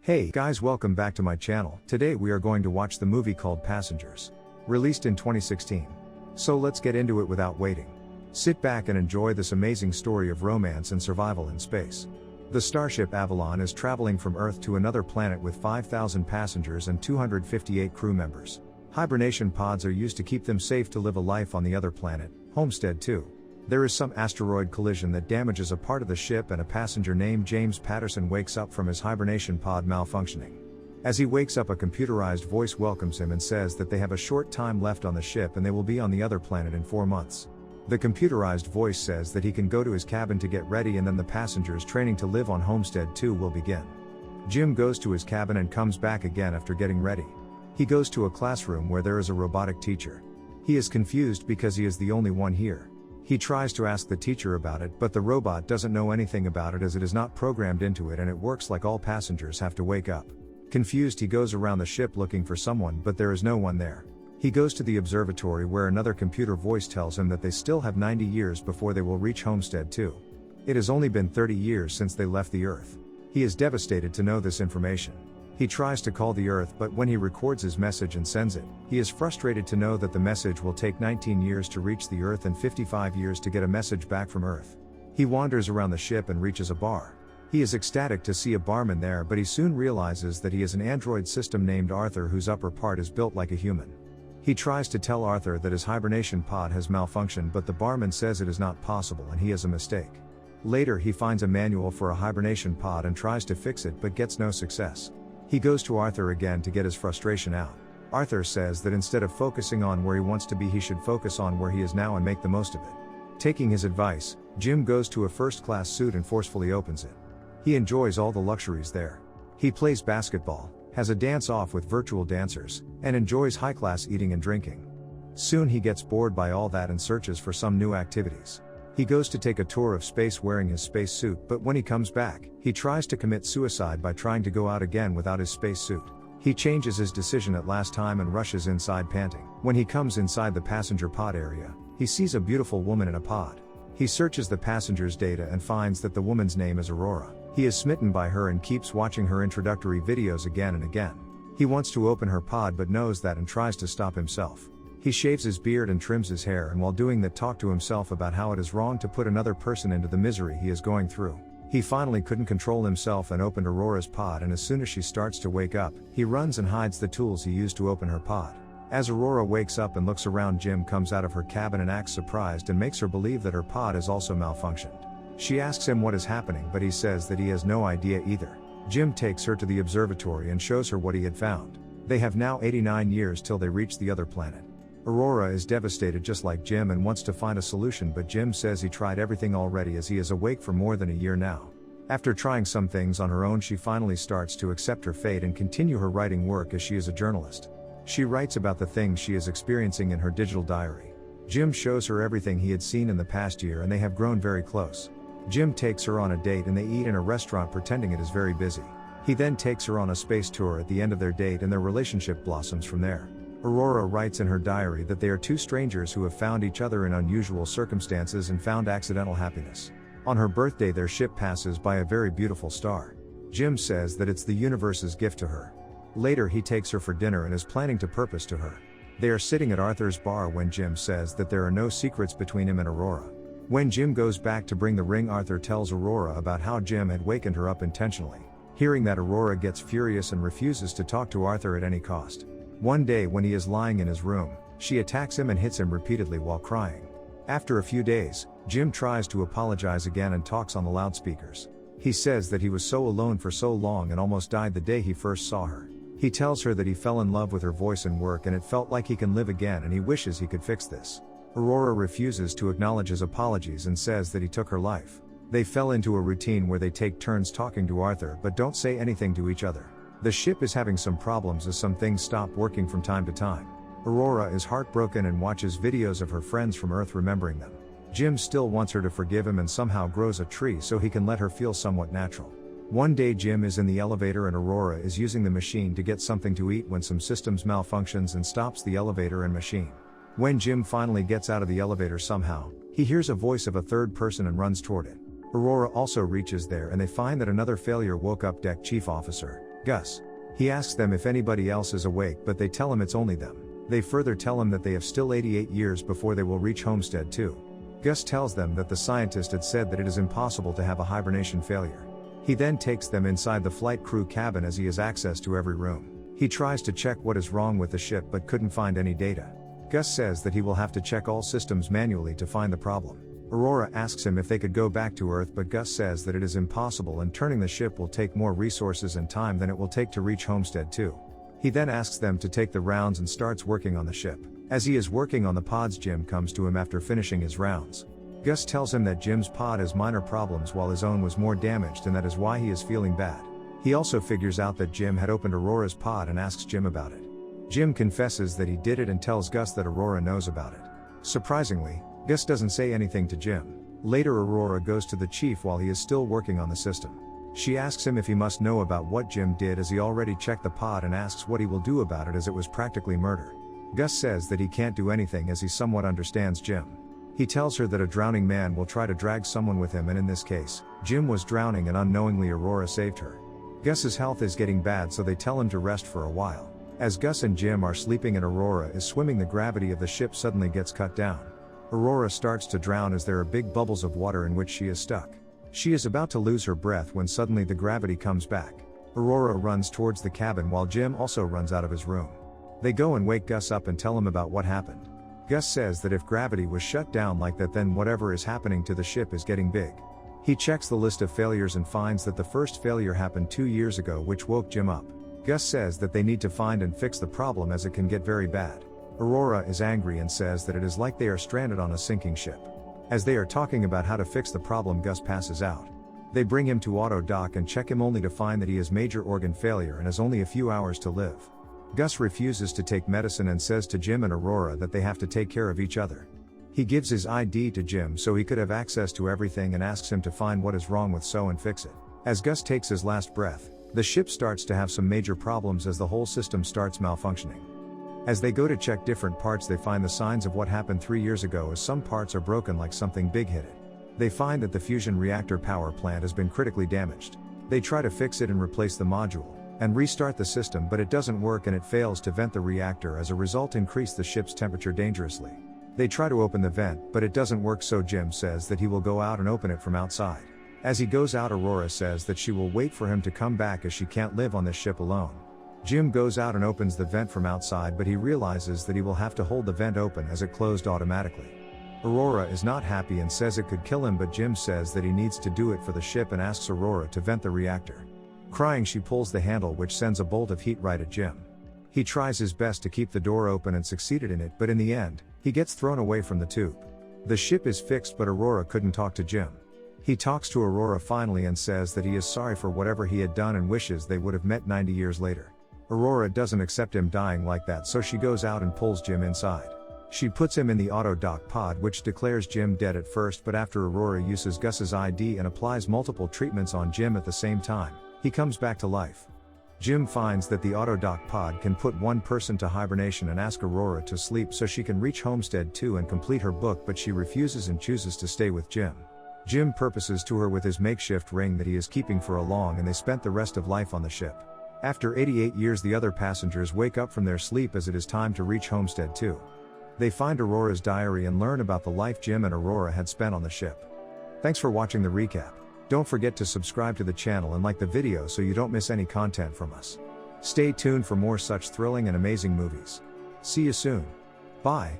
Hey guys, welcome back to my channel. Today we are going to watch the movie called Passengers, released in 2016. So let's get into it without waiting. Sit back and enjoy this amazing story of romance and survival in space. The starship Avalon is traveling from Earth to another planet with 5,000 passengers and 258 crew members. Hibernation pods are used to keep them safe to live a life on the other planet, Homestead 2. There is some asteroid collision that damages a part of the ship, and a passenger named James Patterson wakes up from his hibernation pod malfunctioning. As he wakes up, a computerized voice welcomes him and says that they have a short time left on the ship and they will be on the other planet in 4 months. The computerized voice says that he can go to his cabin to get ready, and then the passengers' training to live on Homestead 2 will begin. Jim goes to his cabin and comes back again after getting ready. He goes to a classroom where there is a robotic teacher. He is confused because he is the only one here. He tries to ask the teacher about it, but the robot doesn't know anything about it as it is not programmed into it, and it works like all passengers have to wake up. Confused, he goes around the ship looking for someone, but there is no one there. He goes to the observatory where another computer voice tells him that they still have 90 years before they will reach Homestead 2. It has only been 30 years since they left the Earth. He is devastated to know this information. He tries to call the Earth, but when he records his message and sends it, he is frustrated to know that the message will take 19 years to reach the Earth and 55 years to get a message back from Earth. He wanders around the ship and reaches a bar. He is ecstatic to see a barman there, but he soon realizes that he is an android system named Arthur whose upper part is built like a human. He tries to tell Arthur that his hibernation pod has malfunctioned, but the barman says it is not possible and he has a mistake. Later he finds a manual for a hibernation pod and tries to fix it but gets no success. He goes to Arthur again to get his frustration out. Arthur says that instead of focusing on where he wants to be, he should focus on where he is now and make the most of it. Taking his advice, Jim goes to a first-class suite and forcefully opens it. He enjoys all the luxuries there. He plays basketball, has a dance-off with virtual dancers, and enjoys high-class eating and drinking. Soon he gets bored by all that and searches for some new activities. He goes to take a tour of space wearing his space suit, but when he comes back, he tries to commit suicide by trying to go out again without his space suit. He changes his decision at last time and rushes inside panting. When he comes inside the passenger pod area, he sees a beautiful woman in a pod. He searches the passenger's data and finds that the woman's name is Aurora. He is smitten by her and keeps watching her introductory videos again and again. He wants to open her pod but knows that and tries to stop himself. He shaves his beard and trims his hair, and while doing that talks to himself about how it is wrong to put another person into the misery he is going through. He finally couldn't control himself and opened Aurora's pod, and as soon as she starts to wake up, he runs and hides the tools he used to open her pod. As Aurora wakes up and looks around, Jim comes out of her cabin and acts surprised and makes her believe that her pod is also malfunctioned. She asks him what is happening, but he says that he has no idea either. Jim takes her to the observatory and shows her what he had found. They have now 89 years till they reach the other planet. Aurora is devastated just like Jim and wants to find a solution, but Jim says he tried everything already as he is awake for more than a year now. After trying some things on her own, she finally starts to accept her fate and continue her writing work as she is a journalist. She writes about the things she is experiencing in her digital diary. Jim shows her everything he had seen in the past year and they have grown very close. Jim takes her on a date and they eat in a restaurant pretending it is very busy. He then takes her on a space tour at the end of their date and their relationship blossoms from there. Aurora writes in her diary that they are two strangers who have found each other in unusual circumstances and found accidental happiness. On her birthday, their ship passes by a very beautiful star. Jim says that it's the universe's gift to her. Later he takes her for dinner and is planning to propose to her. They are sitting at Arthur's bar when Jim says that there are no secrets between him and Aurora. When Jim goes back to bring the ring, Arthur tells Aurora about how Jim had wakened her up intentionally. Hearing that, Aurora gets furious and refuses to talk to Arthur at any cost. One day when he is lying in his room, she attacks him and hits him repeatedly while crying. After a few days, Jim tries to apologize again and talks on the loudspeakers. He says that he was so alone for so long and almost died the day he first saw her. He tells her that he fell in love with her voice and work and it felt like he can live again and he wishes he could fix this. Aurora refuses to acknowledge his apologies and says that he took her life. They fell into a routine where they take turns talking to Arthur but don't say anything to each other. The ship is having some problems as some things stop working from time to time. Aurora is heartbroken and watches videos of her friends from Earth remembering them. Jim still wants her to forgive him and somehow grows a tree so he can let her feel somewhat natural. One day Jim is in the elevator and Aurora is using the machine to get something to eat when some systems malfunctions and stops the elevator and machine. When Jim finally gets out of the elevator somehow, he hears a voice of a third person and runs toward it. Aurora also reaches there and they find that another failure woke up deck chief officer. Gus. He asks them if anybody else is awake, but they tell him it's only them. They further tell him that they have still 88 years before they will reach Homestead 2. Gus tells them that the scientist had said that it is impossible to have a hibernation failure. He then takes them inside the flight crew cabin as he has access to every room. He tries to check what is wrong with the ship but couldn't find any data. Gus says that he will have to check all systems manually to find the problem. Aurora asks him if they could go back to Earth, but Gus says that it is impossible and turning the ship will take more resources and time than it will take to reach Homestead 2. He then asks them to take the rounds and starts working on the ship. As he is working on the pods, Jim comes to him after finishing his rounds. Gus tells him that Jim's pod has minor problems while his own was more damaged and that is why he is feeling bad. He also figures out that Jim had opened Aurora's pod and asks Jim about it. Jim confesses that he did it and tells Gus that Aurora knows about it. Surprisingly, Gus doesn't say anything to Jim. Later, Aurora goes to the chief while he is still working on the system. She asks him if he must know about what Jim did as he already checked the pod and asks what he will do about it as it was practically murder. Gus says that he can't do anything as he somewhat understands Jim. He tells her that a drowning man will try to drag someone with him, and in this case, Jim was drowning and unknowingly Aurora saved her. Gus's health is getting bad, so they tell him to rest for a while. As Gus and Jim are sleeping and Aurora is swimming, the gravity of the ship suddenly gets cut down. Aurora starts to drown as there are big bubbles of water in which she is stuck. She is about to lose her breath when suddenly the gravity comes back. Aurora runs towards the cabin while Jim also runs out of his room. They go and wake Gus up and tell him about what happened. Gus says that if gravity was shut down like that, then whatever is happening to the ship is getting big. He checks the list of failures and finds that the first failure happened 2 years ago, which woke Jim up. Gus says that they need to find and fix the problem as it can get very bad. Aurora is angry and says that it is like they are stranded on a sinking ship. As they are talking about how to fix the problem, Gus passes out. They bring him to auto dock and check him only to find that he has major organ failure and has only a few hours to live. Gus refuses to take medicine and says to Jim and Aurora that they have to take care of each other. He gives his ID to Jim so he could have access to everything and asks him to find what is wrong with So and fix it. As Gus takes his last breath, the ship starts to have some major problems as the whole system starts malfunctioning. As they go to check different parts, they find the signs of what happened 3 years ago as some parts are broken like something big hit it. They find that the fusion reactor power plant has been critically damaged. They try to fix it and replace the module, and restart the system, but it doesn't work and it fails to vent the reactor, as a result increase the ship's temperature dangerously. They try to open the vent, but it doesn't work, so Jim says that he will go out and open it from outside. As he goes out, Aurora says that she will wait for him to come back as she can't live on this ship alone. Jim goes out and opens the vent from outside, but he realizes that he will have to hold the vent open as it closed automatically. Aurora is not happy and says it could kill him, but Jim says that he needs to do it for the ship and asks Aurora to vent the reactor. Crying, she pulls the handle, which sends a bolt of heat right at Jim. He tries his best to keep the door open and succeeded in it, but in the end, he gets thrown away from the tube. The ship is fixed, but Aurora couldn't talk to Jim. He talks to Aurora finally and says that he is sorry for whatever he had done and wishes they would have met 90 years later. Aurora doesn't accept him dying like that, so she goes out and pulls Jim inside. She puts him in the auto dock pod, which declares Jim dead at first, but after Aurora uses Gus's ID and applies multiple treatments on Jim at the same time, he comes back to life. Jim finds that the auto dock pod can put one person to hibernation and asks Aurora to sleep so she can reach Homestead 2 and complete her book, but she refuses and chooses to stay with Jim. Jim purposes to her with his makeshift ring that he is keeping for a long, and they spent the rest of life on the ship. After 88 years, the other passengers wake up from their sleep as it is time to reach Homestead 2. They find Aurora's diary and learn about the life Jim and Aurora had spent on the ship. Thanks for watching the recap. Don't forget to subscribe to the channel and like the video so you don't miss any content from us. Stay tuned for more such thrilling and amazing movies. See you soon. Bye.